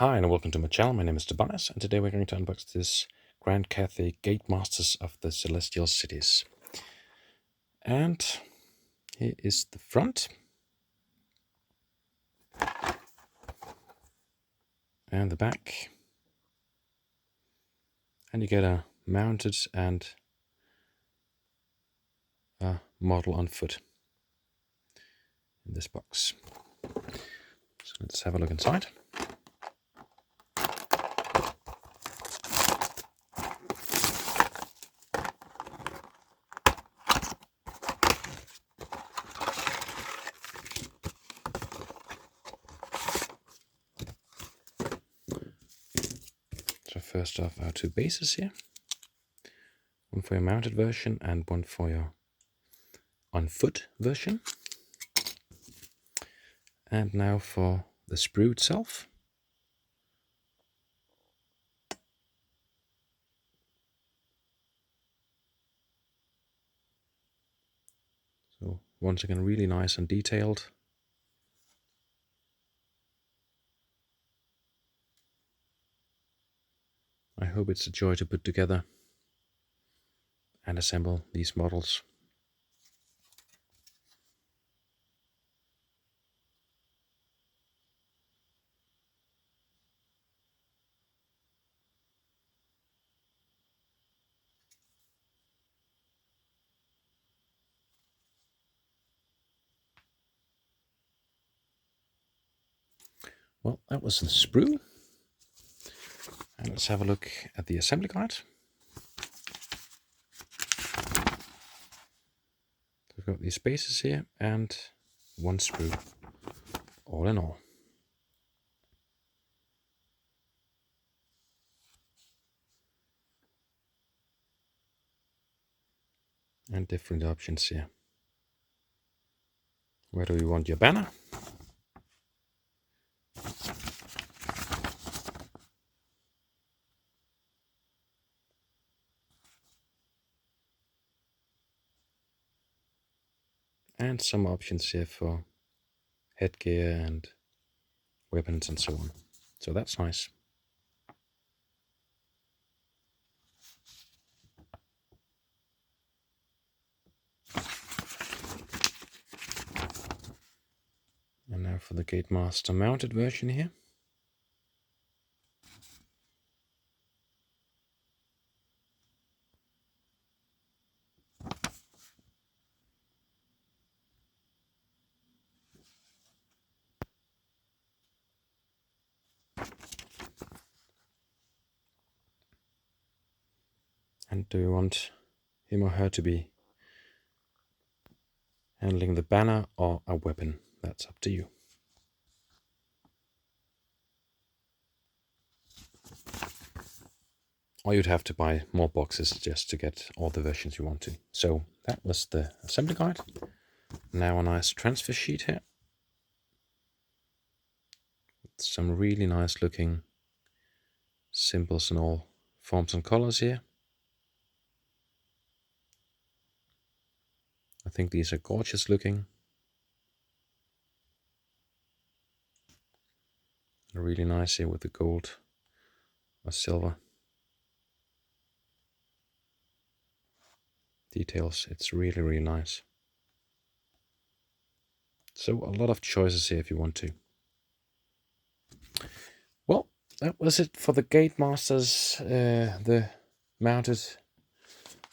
Hi and welcome to my channel. My name is Tobias and today we're going to unbox this Grand Cathay Gate Masters of the Celestial Cities. And here is the front. And the back. And you get a mounted and a model on foot in this box. So let's have a look inside. So first off, our two bases here. One for your mounted version and one for your on foot version. And now for the sprue itself. So once again, really nice and detailed. I hope it's a joy to put together and assemble these models. Well, that was the sprue. And let's have a look at the assembly guide. We've got these bases here and one sprue, all in all. And different options here. Where do you want your banner? And some options here for headgear and weapons and so on. So that's nice. And now for the Gate Master mounted version here. And do you want him or her to be handling the banner or a weapon? That's up to you. Or you'd have to buy more boxes just to get all the versions you want to. So that was the assembly guide. Now a nice transfer sheet here. With some really nice looking symbols in all forms and colors here. I think these are gorgeous looking. Really nice here with the gold or silver details. It's really, really nice. So a lot of choices here if you want to. Well, that was it for the Gate Masters, the mounted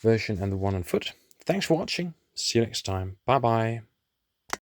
version and the one on foot. Thanks for watching. See you next time. Bye bye.